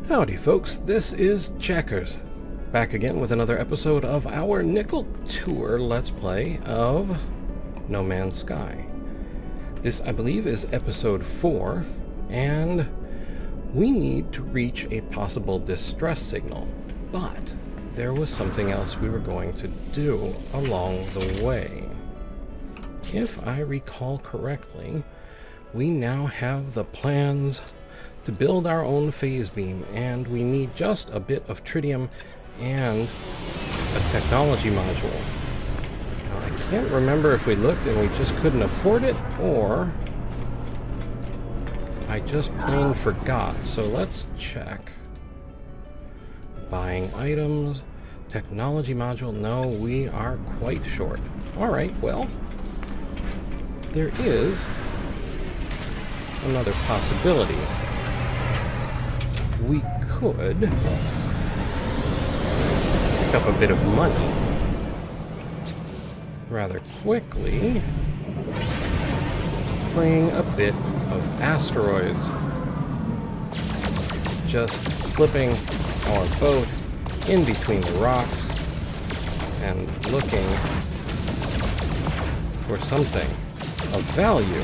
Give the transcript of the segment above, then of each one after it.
Howdy folks, this is Checkers, back again with another episode of our Nickel Tour Let's Play of No Man's Sky. This, I believe, is episode 4, and we need to reach a possible distress signal, but there was something else we were going to do along the way. If I recall correctly, we now have the plans to build our own phase beam, and we need just a bit of tritium and a technology module. Now, I can't remember if we looked and we just couldn't afford it, or I just plain forgot. So let's check. Buying items, technology module. No, we are quite short. Alright, well, there is another possibility. We could pick up a bit of money rather quickly playing a bit of Asteroids. Just slipping our boat in between the rocks and looking for something of value.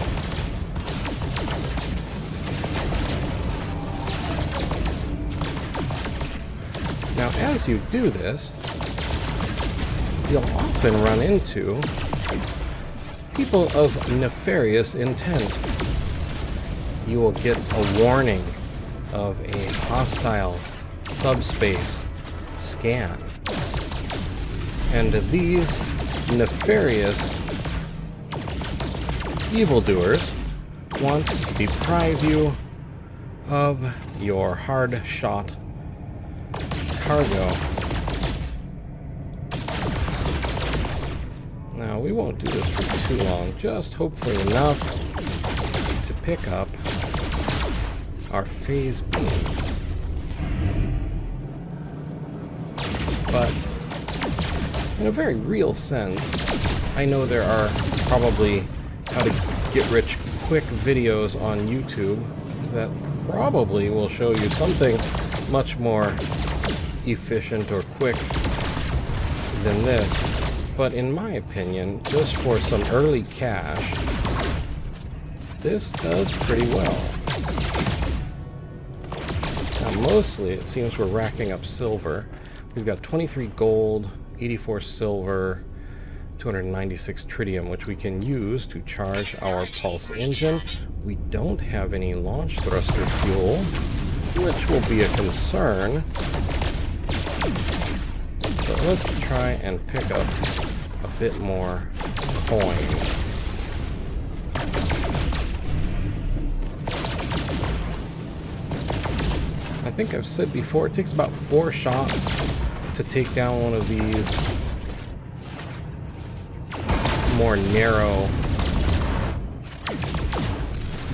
Now, as you do this, you'll often run into people of nefarious intent. You will get a warning of a hostile subspace scan. And these nefarious evildoers want to deprive you of your hard-shot cargo. Now, we won't do this for too long, just hopefully enough to pick up our phase beam. But in a very real sense, I know there are probably how to get rich quick videos on YouTube that probably will show you something much more efficient or quick than this, but in my opinion, just for some early cash, this does pretty well. Now, mostly it seems we're racking up silver. We've got 23 gold, 84 silver, 296 tritium, which we can use to charge our pulse engine. We don't have any launch thruster fuel, which will be a concern. So let's try and pick up a bit more coin. I think I've said before, it takes about 4 shots to take down one of these more narrow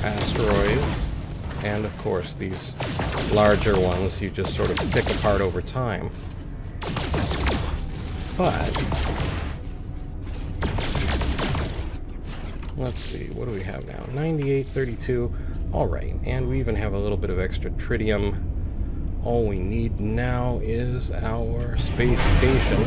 asteroids. And of course, these larger ones you just sort of pick apart over time. But let's see, what do we have now? 98, 32. Alright, and we even have a little bit of extra tritium. All we need now is our space station.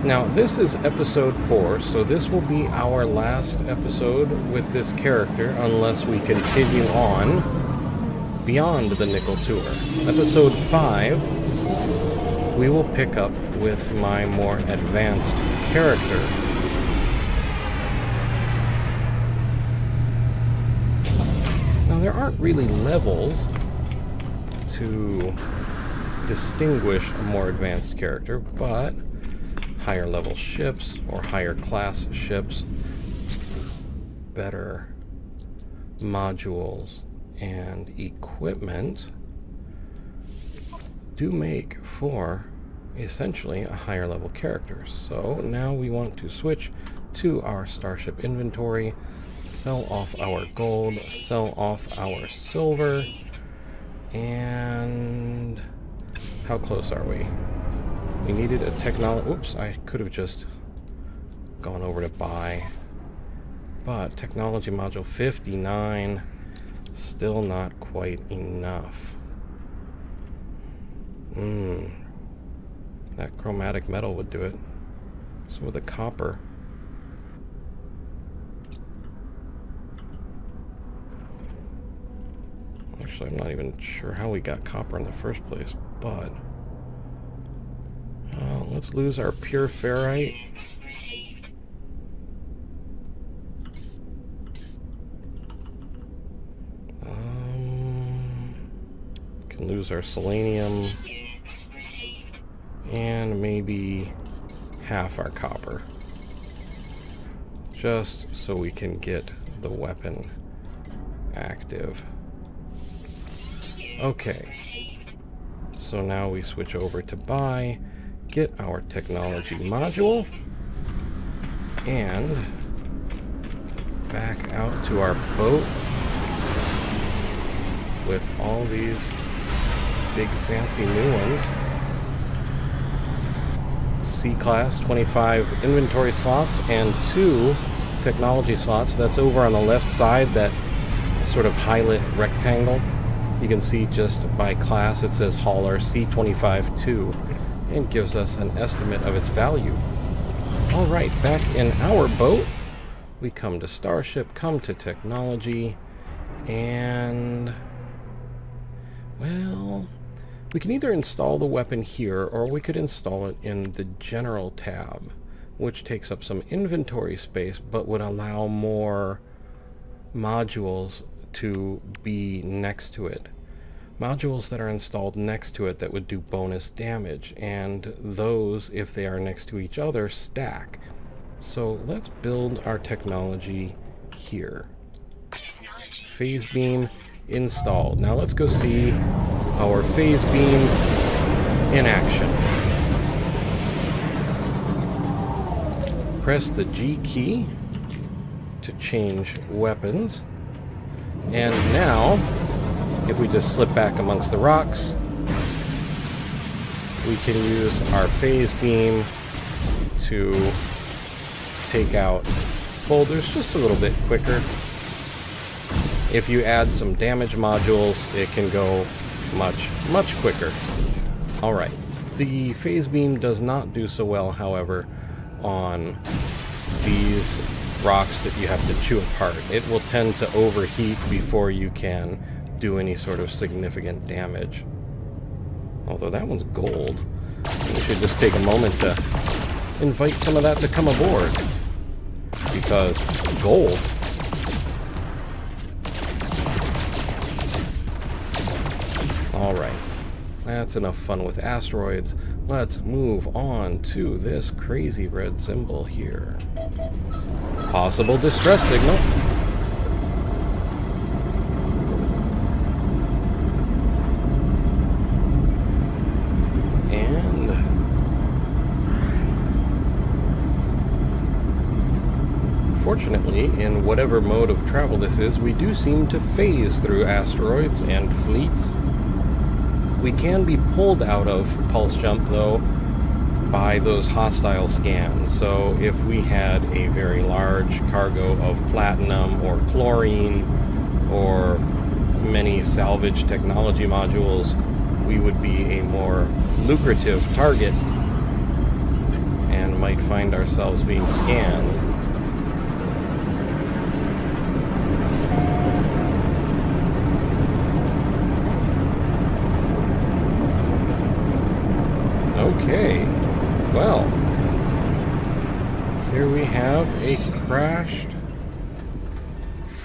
Now, this is episode 4, so this will be our last episode with this character unless we continue on beyond the Nickel Tour. Episode 5, we will pick up with my more advanced character. Now, there aren't really levels to distinguish a more advanced character, but higher level ships or higher class ships, better modules and equipment do make for essentially a higher level character. So now we want to switch to our starship inventory, sell off our gold, sell off our silver, and how close are we? We needed a technology. Oops, I could have just gone over to buy. But technology module 59. Still not quite enough. That chromatic metal would do it. So with the copper. Actually, I'm not even sure how we got copper in the first place, but let's lose our pure ferrite. Can lose our selenium and maybe half our copper, just so we can get the weapon active. Okay, so now we switch over to buy, get our technology module, and back out to our boat with all these big fancy new ones. C-class, 25 inventory slots and 2 technology slots. That's over on the left side, that sort of highlight rectangle. You can see just by class it says hauler C25-2 and gives us an estimate of its value. Alright, back in our boat, we come to Starship, come to technology, and well, we can either install the weapon here or we could install it in the general tab, which takes up some inventory space but would allow more modules to be next to it. Modules that are installed next to it that would do bonus damage, and those, if they are next to each other, stack. So let's build our technology here. Phase beam installed. Now let's go see our phase beam in action. Press the G key to change weapons. And now, if we just slip back amongst the rocks, we can use our phase beam to take out boulders just a little bit quicker. If you add some damage modules, it can go much quicker. Alright, the phase beam does not do so well, however, on these rocks that you have to chew apart. It will tend to overheat before you can do any sort of significant damage. Although that one's gold. We should just take a moment to invite some of that to come aboard. Because gold. Alright, that's enough fun with asteroids. Let's move on to this crazy red symbol here. Possible distress signal. And fortunately, in whatever mode of travel this is, we do seem to phase through asteroids and fleets. We can be pulled out of pulse jump, though, by those hostile scans. So if we had a very large cargo of platinum or chlorine or many salvage technology modules, we would be a more lucrative target and might find ourselves being scanned. Okay, well, here we have a crashed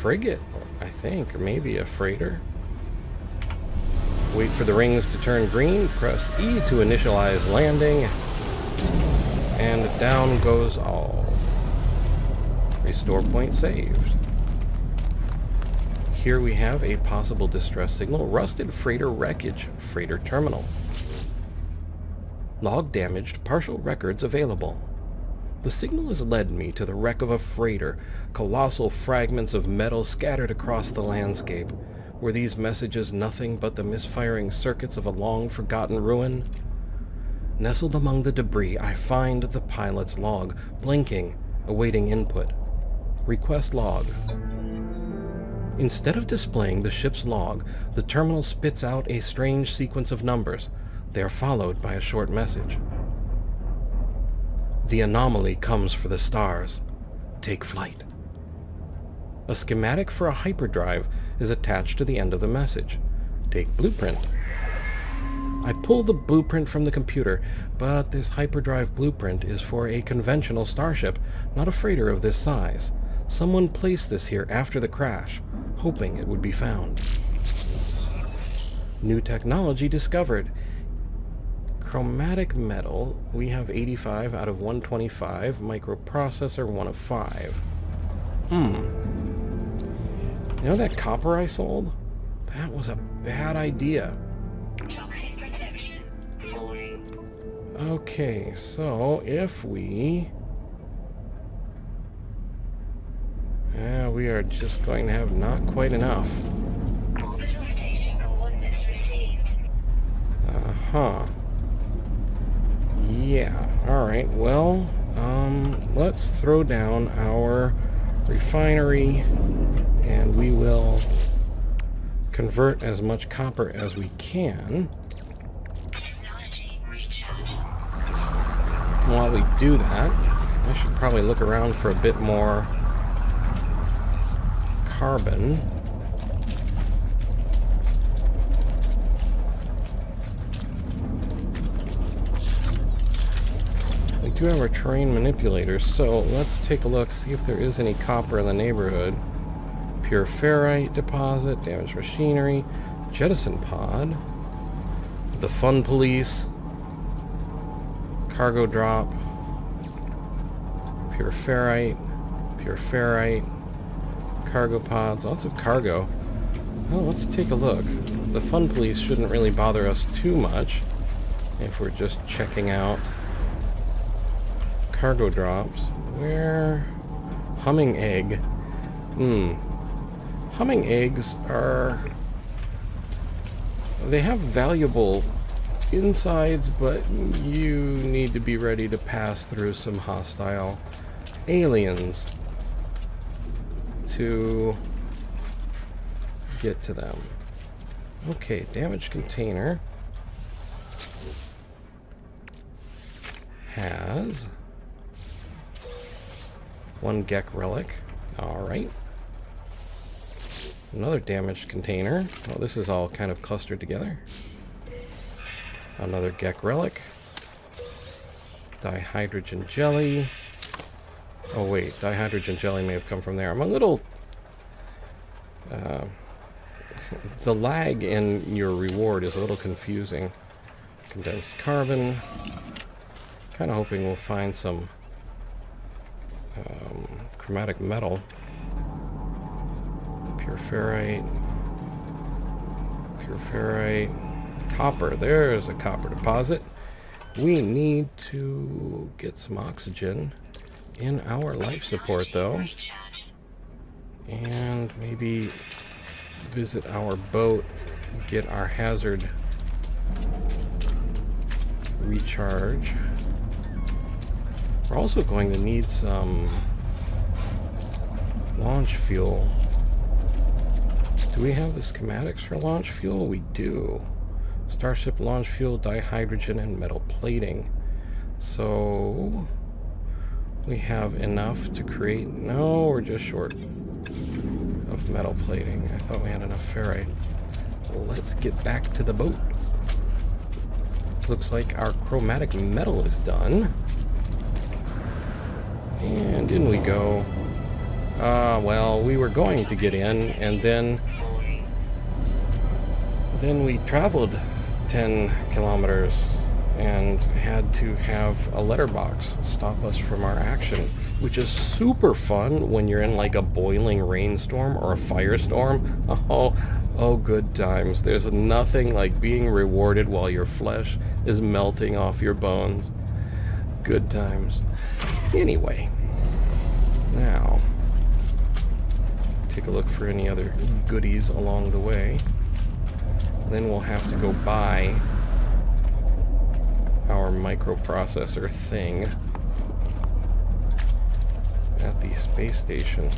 frigate, I think, or maybe a freighter. Wait for the rings to turn green, press E to initialize landing, and down goes all. Restore point saved. Here we have a possible distress signal, rusted freighter wreckage, freighter terminal. Log damaged, partial records available. The signal has led me to the wreck of a freighter, colossal fragments of metal scattered across the landscape. Were these messages nothing but the misfiring circuits of a long-forgotten ruin? Nestled among the debris, I find the pilot's log, blinking, awaiting input. Request log. Instead of displaying the ship's log, the terminal spits out a strange sequence of numbers. They are followed by a short message. The anomaly comes for the stars. Take flight. A schematic for a hyperdrive is attached to the end of the message. Take blueprint. I pull the blueprint from the computer, but this hyperdrive blueprint is for a conventional starship, not a freighter of this size. Someone placed this here after the crash, hoping it would be found. New technology discovered. Chromatic metal, we have 85 out of 125. Microprocessor, 1 of 5. You know that copper I sold? That was a bad idea. Toxic protection 40. Okay, so if we... we are just going to have not quite enough. Orbital station coordinates received. Uh-huh. Yeah, alright, well, let's throw down our refinery, and we will convert as much copper as we can. Technology recharge. While we do that, I should probably look around for a bit more carbon. We do have our terrain manipulators, so let's take a look, see if there is any copper in the neighborhood. Pure ferrite deposit, damaged machinery, jettison pod, the fun police, cargo drop, pure ferrite, cargo pods, lots of cargo. Well, let's take a look. The fun police shouldn't really bother us too much if we're just checking out cargo drops. Where? Humming egg. Humming eggs are... they have valuable insides, but you need to be ready to pass through some hostile aliens to get to them. Okay, damaged container has 1 Gek relic. Alright. Another damaged container. Well, this is all kind of clustered together. Another Gek relic. Dihydrogen jelly. Oh wait, dihydrogen jelly may have come from there. I'm a little... the lag in your reward is a little confusing. Condensed carbon. Kind of hoping we'll find some chromatic metal. Pure ferrite. Copper. There's a copper deposit. We need to get some oxygen in our life support, though. And maybe visit our boat, get our hazard recharge. We're also going to need some launch fuel. Do we have the schematics for launch fuel? We do. Starship launch fuel, dihydrogen, and metal plating. So we have enough to create... no, we're just short of metal plating. I thought we had enough ferrite. Let's get back to the boat. Looks like our chromatic metal is done. And in we go. Well, we were going to get in, and then we traveled 10 kilometers and had to have a letterbox stop us from our action, which is super fun when you're in like a boiling rainstorm or a firestorm. Oh, good times. There's nothing like being rewarded while your flesh is melting off your bones. Good times. Anyway, now take a look for any other goodies along the way. Then we'll have to go buy our microprocessor thing at the space station.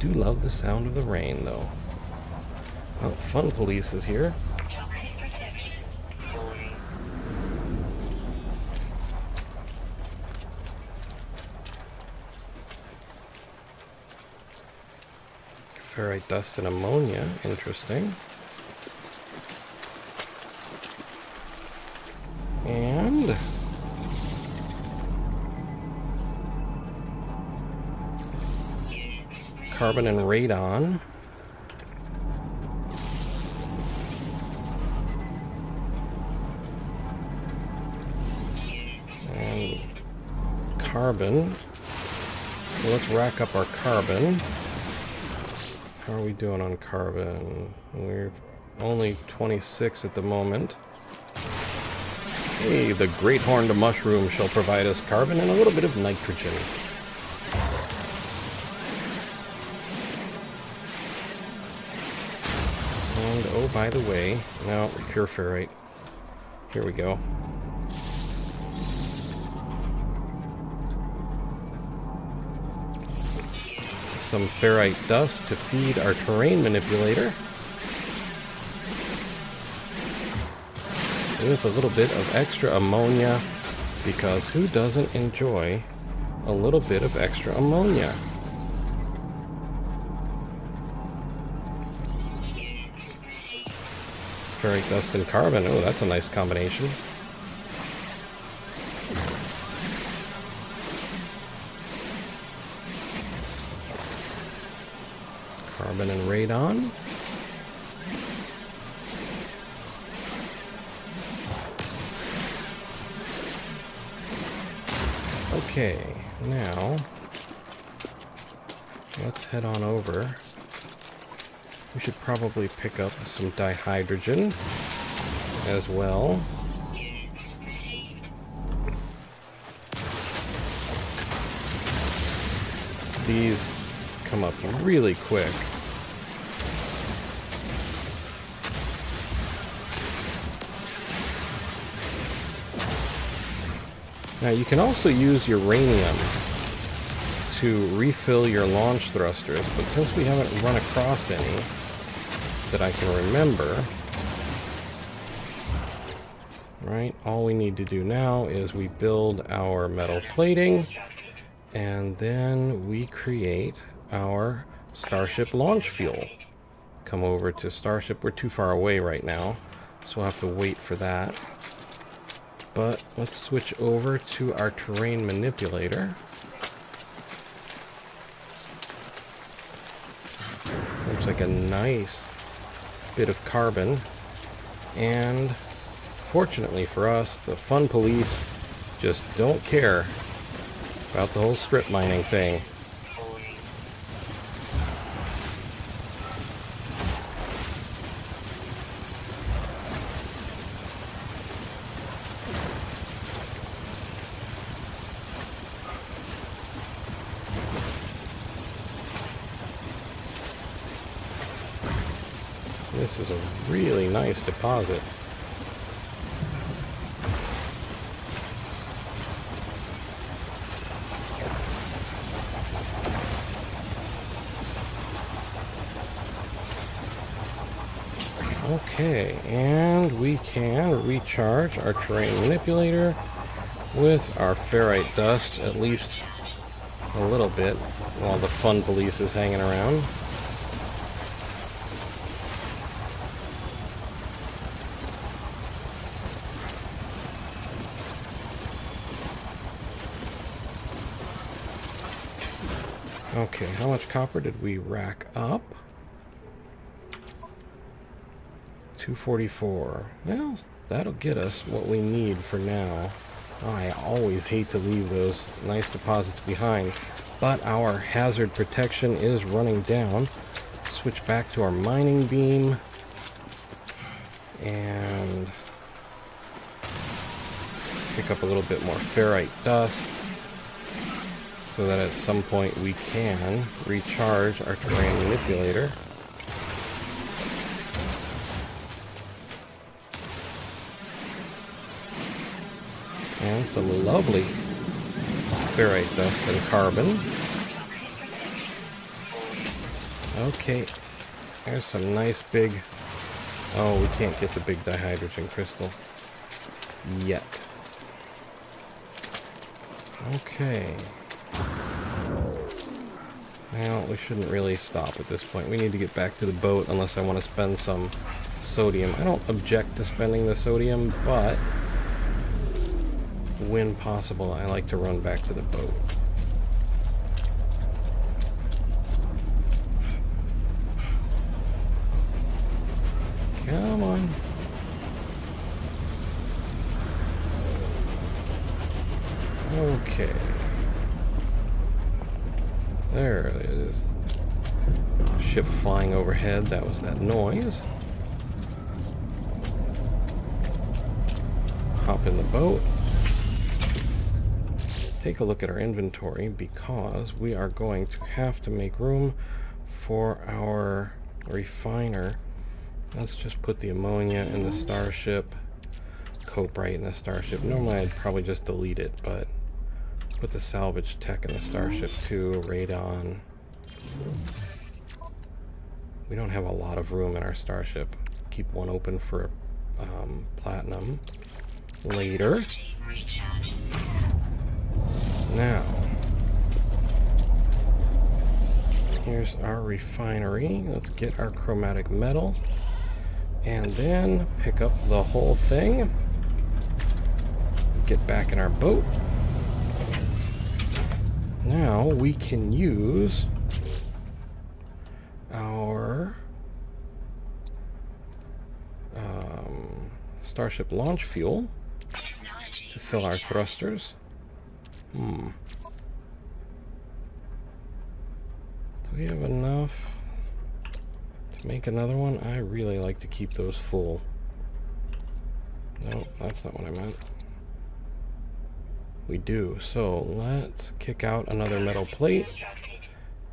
do love the sound of the rain, though. Oh, Fun Police is here. Toxic protection. Falling. Ferrite dust and ammonia. Interesting. And carbon and radon. And carbon. So let's rack up our carbon. How are we doing on carbon? We're only 26 at the moment. Hey, the great horned mushroom shall provide us carbon and a little bit of nitrogen. And oh, by the way, no, pure ferrite. Here we go. Some ferrite dust to feed our terrain manipulator. With a little bit of extra ammonia, because who doesn't enjoy a little bit of extra ammonia? Ferrite dust and carbon. Oh, that's a nice combination. Carbon and radon. Okay, now let's head on over. We should probably pick up some dihydrogen as well. These come up really quick. Now you can also use uranium to refill your launch thrusters, but since we haven't run across any that I can remember, right, all we need to do now is we build our metal plating, and then we create our Starship launch fuel. Come over to Starship. We're too far away right now, so we'll have to wait for that. But let's switch over to our terrain manipulator. Looks like a nice bit of carbon. And fortunately for us, the Fun Police just don't care about the whole strip mining thing. This is a really nice deposit. Okay, and we can recharge our terrain manipulator with our ferrite dust, at least a little bit, while the Fun Police is hanging around. Okay, how much copper did we rack up? 244. Well, that'll get us what we need for now. I always hate to leave those nice deposits behind, but our hazard protection is running down. Switch back to our mining beam and pick up a little bit more ferrite dust, so that at some point we can recharge our terrain manipulator. And some lovely ferrite dust and carbon. Okay, there's some nice big... Oh, we can't get the big dihydrogen crystal yet. Okay. Well, we shouldn't really stop at this point. We need to get back to the boat unless I want to spend some sodium. I don't object to spending the sodium, but when possible, I like to run back to the boat. Come on. Okay. There it is. Ship flying overhead. That was that noise. Hop in the boat. Take a look at our inventory because we are going to have to make room for our refiner. Let's just put the ammonia in the starship. Coprite in the starship. Normally I'd probably just delete it, but put the salvage tech in the starship too. Radon. We don't have a lot of room in our starship. Keep one open for platinum later. Now, here's our refinery. Let's get our chromatic metal and then pick up the whole thing. Get back in our boat. Now we can use our starship launch fuel to fill our thrusters. Do we have enough to make another one? I really like to keep those full. No, that's not what I meant. We do. So let's kick out another metal plate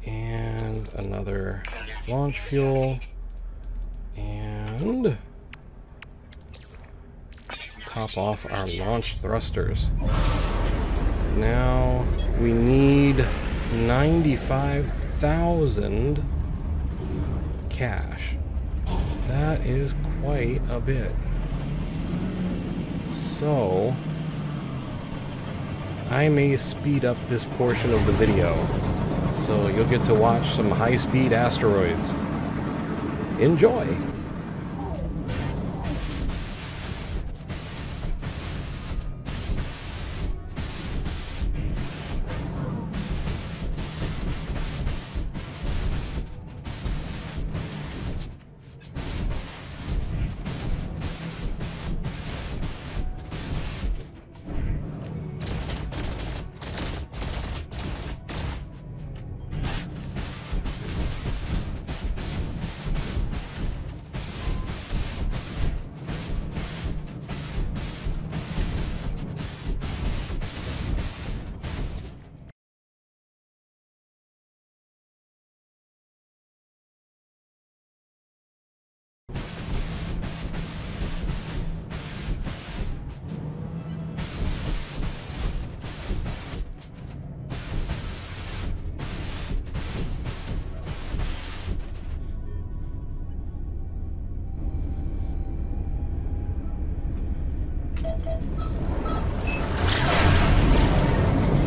and another launch fuel and top off our launch thrusters. Now we need 95,000 cash. That is quite a bit. So I may speed up this portion of the video, so you'll get to watch some high-speed asteroids. Enjoy!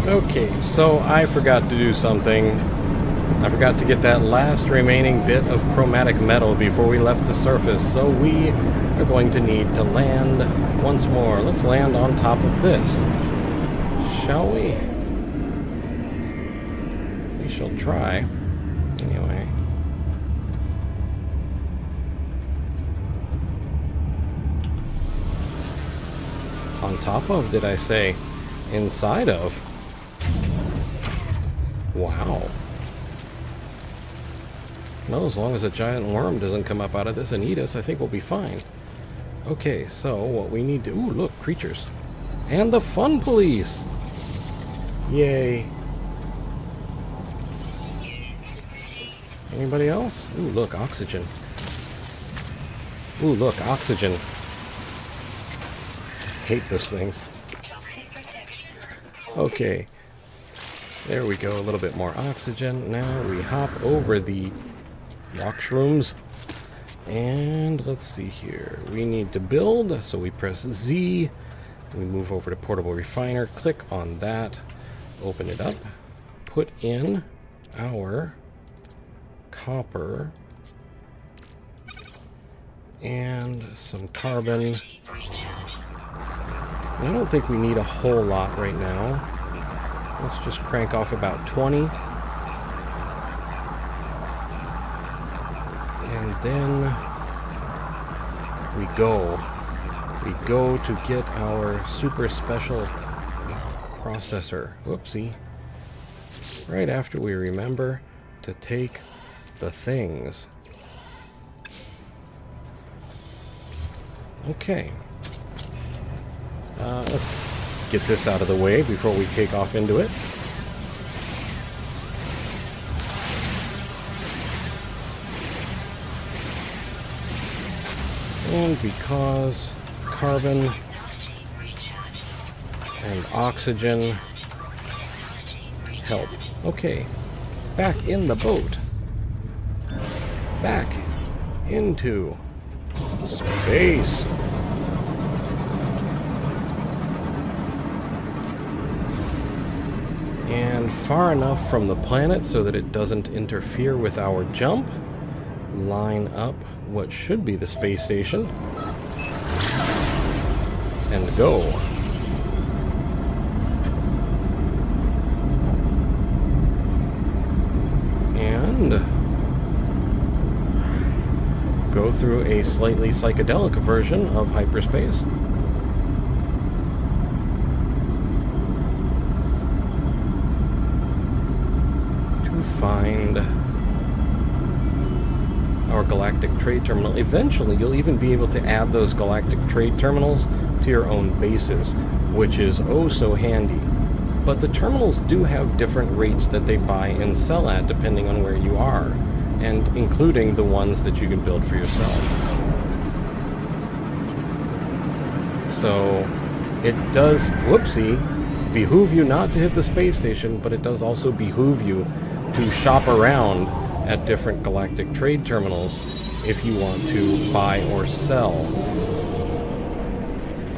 Okay, so I forgot to do something. I forgot to get that last remaining bit of chromatic metal before we left the surface, so we are going to need to land once more. Let's land on top of this, shall we? We shall try. Anyway. On top of, did I say? Inside of? Wow. No, as long as a giant worm doesn't come up out of this and eat us, I think we'll be fine. Okay, so what we need to... Ooh, look, creatures. And the fun police! Yay. Anybody else? Ooh, look, oxygen. Ooh, look, oxygen. Hate those things. Okay. There we go, a little bit more oxygen. Now we hop over the rock shrooms. And let's see here. We need to build, so we press Z. We move over to portable refiner, click on that, open it up, put in our copper and some carbon. I don't think we need a whole lot right now. Let's just crank off about 20. And then we go. We go to get our super special processor. Whoopsie. Right after we remember to take the things. Okay. Let's get this out of the way before we take off into it. And because carbon and oxygen help. Okay, back in the boat. Back into space. And far enough from the planet so that it doesn't interfere with our jump. Line up what should be the space station. And go. And go through a slightly psychedelic version of hyperspace. To find our galactic trade terminal. Eventually, you'll even be able to add those galactic trade terminals to your own bases, which is oh so handy. But the terminals do have different rates that they buy and sell at depending on where you are, and including the ones that you can build for yourself. So it does, whoopsie, behoove you not to hit the space station, but it does also behoove you to shop around at different galactic trade terminals if you want to buy or sell.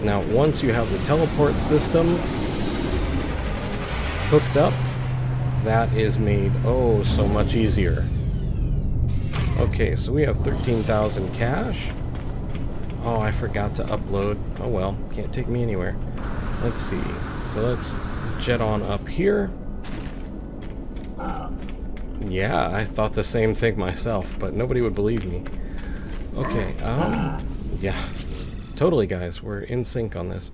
Now, once you have the teleport system hooked up, that is made oh so much easier. Okay, so we have 13,000 cash. Oh, I forgot to upload. Oh well, can't take me anywhere. Let's see. So let's jet on up here. Yeah, I thought the same thing myself, but nobody would believe me. Okay, yeah. Totally, guys, we're in sync on this.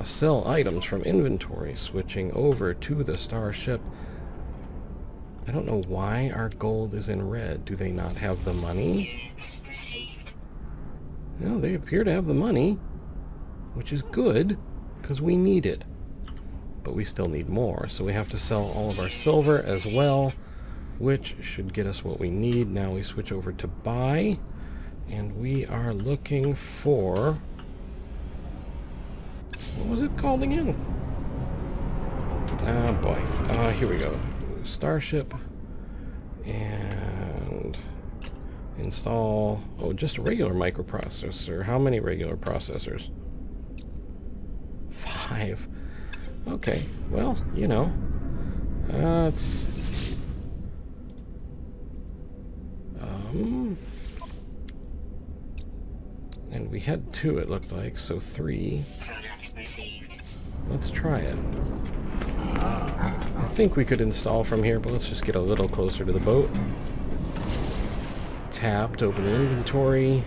Sell items from inventory, switching over to the starship. I don't know why our gold is in red. Do they not have the money? No, they appear to have the money, which is good, because we need it. But we still need more, so we have to sell all of our silver as well, which should get us what we need. Now we switch over to buy, and we are looking for... what was it called again? Oh boy. Here we go. Starship. And install... oh, just a regular microprocessor. How many regular processors? 5. Okay. Well, you know. Let's... and we had 2, it looked like, so 3. Let's try it. I think we could install from here, but let's just get a little closer to the boat. Tab to open the inventory.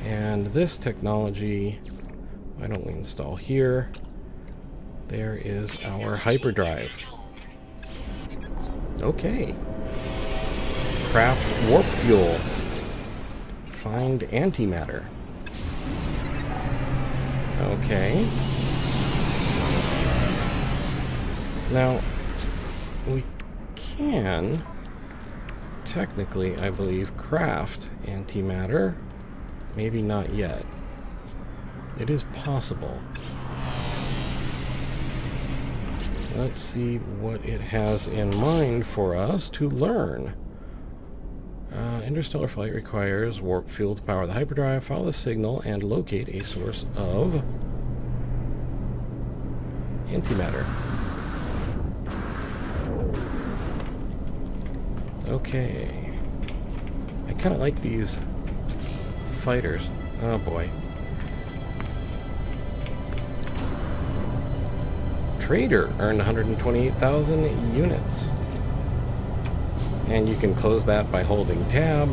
And this technology, why don't we install here? There is our hyperdrive. Okay. Craft warp fuel. Find antimatter. Okay. Now, we can technically, I believe, craft antimatter. Maybe not yet. It is possible. Let's see what it has in mind for us to learn. Interstellar flight requires warp fuel to power the hyperdrive. Follow the signal and locate a source of antimatter. Okay. I kind of like these fighters. Oh boy. Trader earned 128,000 units. And you can close that by holding tab.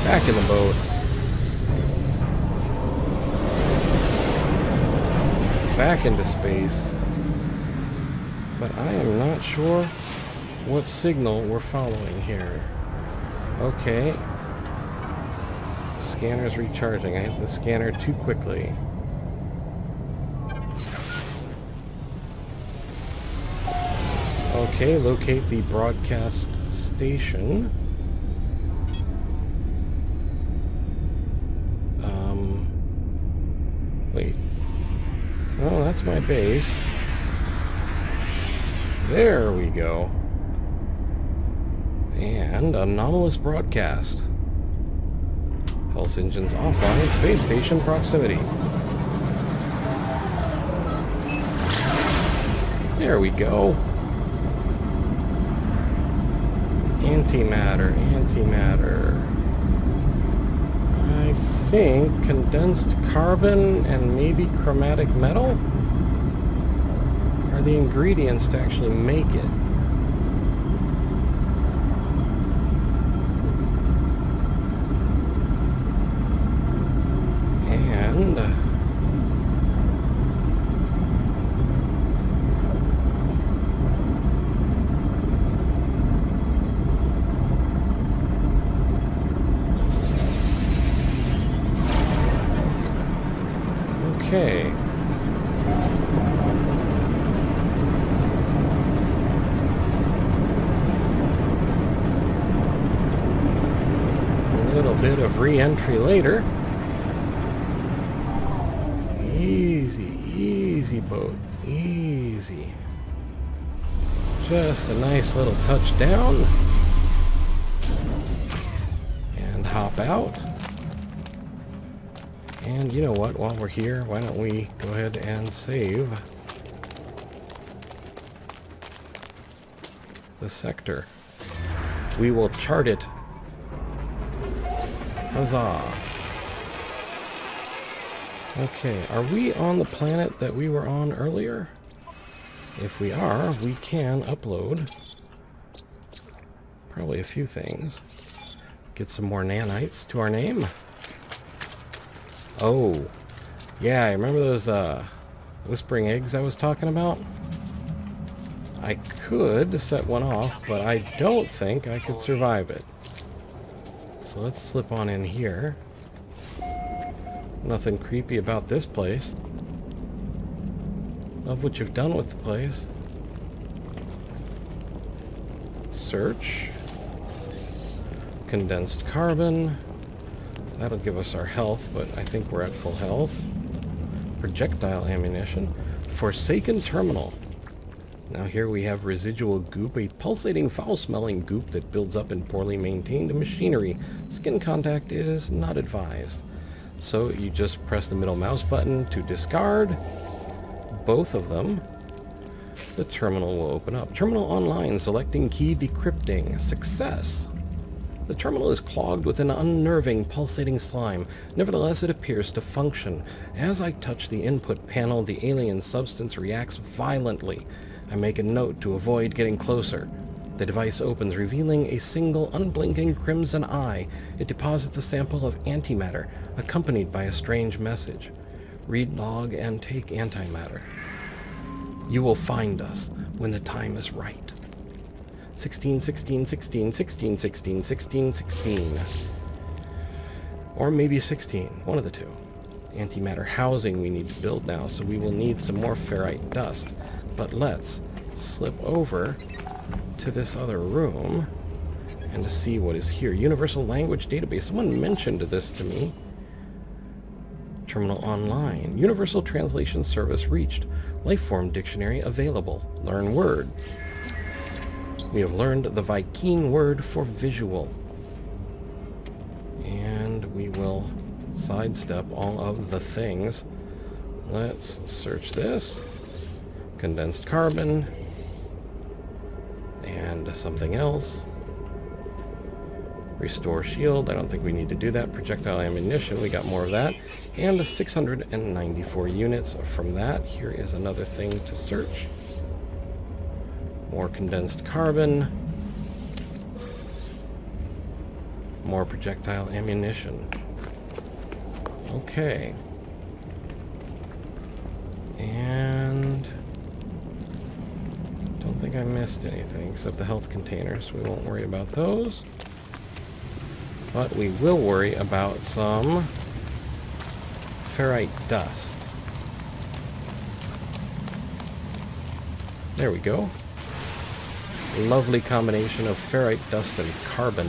Back in the boat. Back into space. But I am not sure what signal we're following here. Okay. Scanner's recharging. I hit the scanner too quickly. Okay, locate the broadcast station. Wait. Oh, that's my base. There we go. And anomalous broadcast. Pulse engines offline, space station proximity. There we go. Antimatter, antimatter. I think condensed carbon and maybe chromatic metal are the ingredients to actually make it. And okay. A little bit of re-entry later. Easy, easy boat. Easy. Just a nice little touchdown. And hop out. And you know what, while we're here, why don't we go ahead and save the sector. We will chart it. Huzzah. Okay, are we on the planet that we were on earlier? If we are, we can upload probably a few things. Get some more nanites to our name. Oh, yeah, I remember those whispering eggs I was talking about? I could set one off, but I don't think I could survive it. So let's slip on in here. Nothing creepy about this place. Love what you've done with the place. Search. Condensed carbon. That'll give us our health, but I think we're at full health. Projectile ammunition. Forsaken terminal. Now here we have residual goop, a pulsating, foul-smelling goop that builds up in poorly maintained machinery. Skin contact is not advised. So you just press the middle mouse button to discard both of them. The terminal will open up. Terminal online, selecting key decrypting. Success. The terminal is clogged with an unnerving, pulsating slime. Nevertheless, it appears to function. As I touch the input panel, the alien substance reacts violently. I make a note to avoid getting closer. The device opens, revealing a single unblinking crimson eye. It deposits a sample of antimatter, accompanied by a strange message. Read log and take antimatter. You will find us when the time is right. 16, 16, 16, 16, 16, 16, 16. Or maybe 16. One of the two. Antimatter housing we need to build now, so we will need some more ferrite dust. But let's slip over to this other room and to see what is here. Universal Language Database. Someone mentioned this to me. Terminal online. Universal Translation Service reached. Lifeform Dictionary available. Learn word. We have learned the Viking word for visual. And we will sidestep all of the things. Let's search this. Condensed carbon. And something else. Restore shield. I don't think we need to do that. Projectile ammunition. We got more of that. And 694 units from that. Here is another thing to search. More condensed carbon. More projectile ammunition. Okay. And don't think I missed anything except the health containers. We won't worry about those. But we will worry about some ferrite dust. There we go. Lovely combination of ferrite dust and carbon.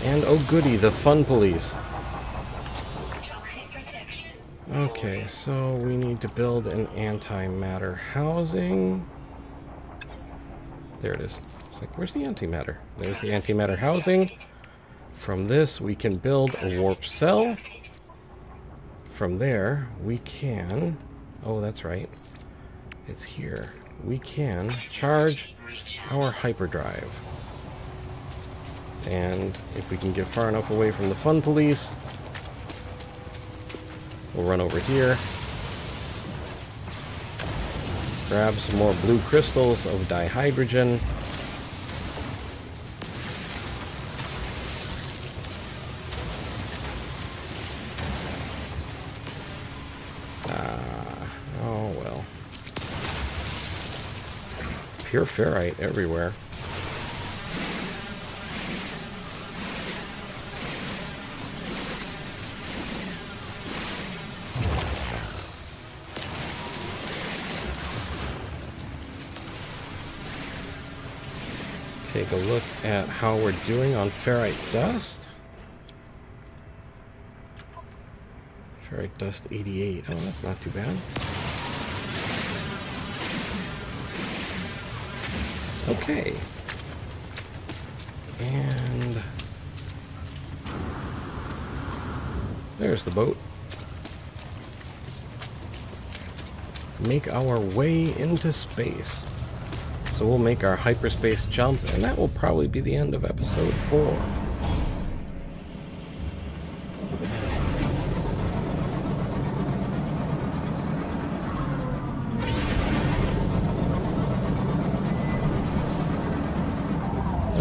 And oh goody, the fun police. Okay, so we need to build an antimatter housing. There it is. It's like, where's the antimatter? There's the antimatter housing. From this, we can build a warp cell. From there, we can... Oh, that's right. It's here. We can charge our hyperdrive. And if we can get far enough away from the fun police, we'll run over here, grab some more blue crystals of dihydrogen, oh well, pure ferrite everywhere. Take a look at how we're doing on ferrite dust. Ferrite dust 88. Oh, that's not too bad. Okay. And there's the boat. Make our way into space. So we'll make our hyperspace jump, and that will probably be the end of episode 4.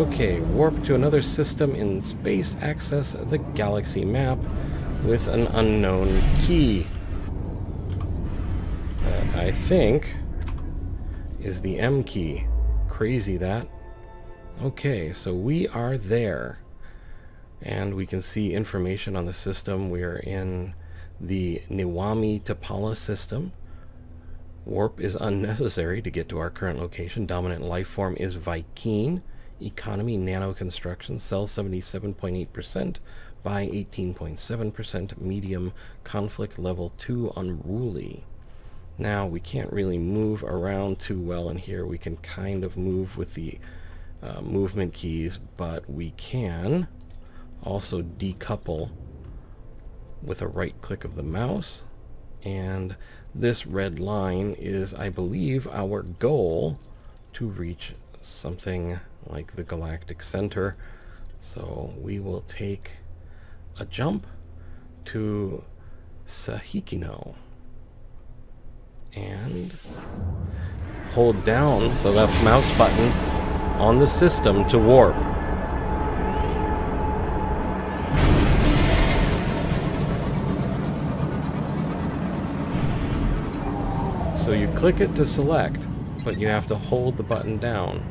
Okay, warp to another system in space, access the galaxy map with an unknown key. That, I think, is the M key. Crazy that. Okay, so we are there. And we can see information on the system. We are in the Niwami Tapala system. Warp is unnecessary to get to our current location. Dominant life form is Vy'keen. Economy nano construction, cell 77.8% by 18.7%. Medium conflict level 2 unruly. Now, we can't really move around too well in here. We can kind of move with the movement keys, but we can also decouple with a right click of the mouse. And this red line is, I believe, our goal to reach something like the galactic center. So we will take a jump to Sahikino and hold down the left mouse button on the system to warp. So you click it to select, but you have to hold the button down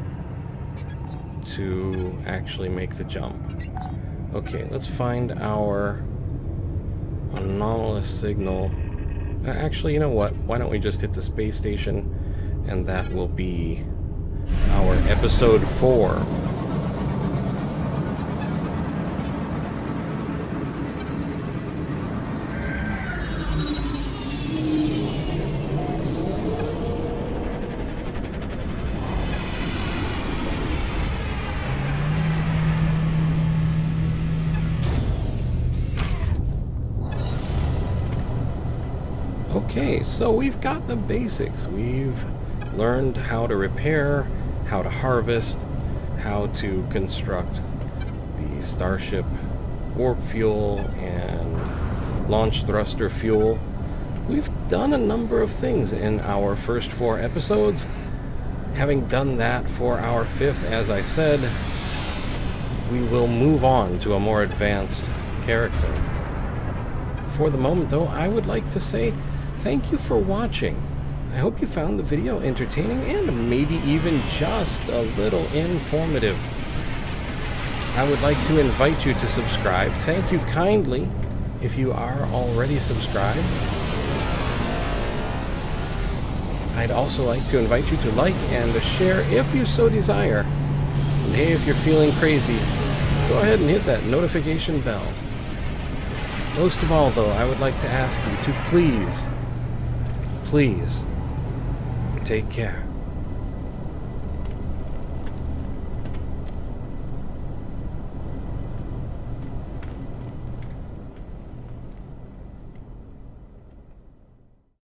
to actually make the jump. Okay, let's find our anomalous signal. Actually, you know what? Why don't we just hit the space station, and that will be our episode 4. Okay, so we've got the basics. We've learned how to repair, how to harvest, how to construct the Starship warp fuel and launch thruster fuel. We've done a number of things in our first 4 episodes. Having done that for our 5th, as I said, we will move on to a more advanced character. For the moment, though, I would like to say thank you for watching. I hope you found the video entertaining and maybe even just a little informative. I would like to invite you to subscribe. Thank you kindly if you are already subscribed. I'd also like to invite you to like and to share if you so desire. And hey, if you're feeling crazy, go ahead and hit that notification bell. Most of all, though, I would like to ask you to please take care.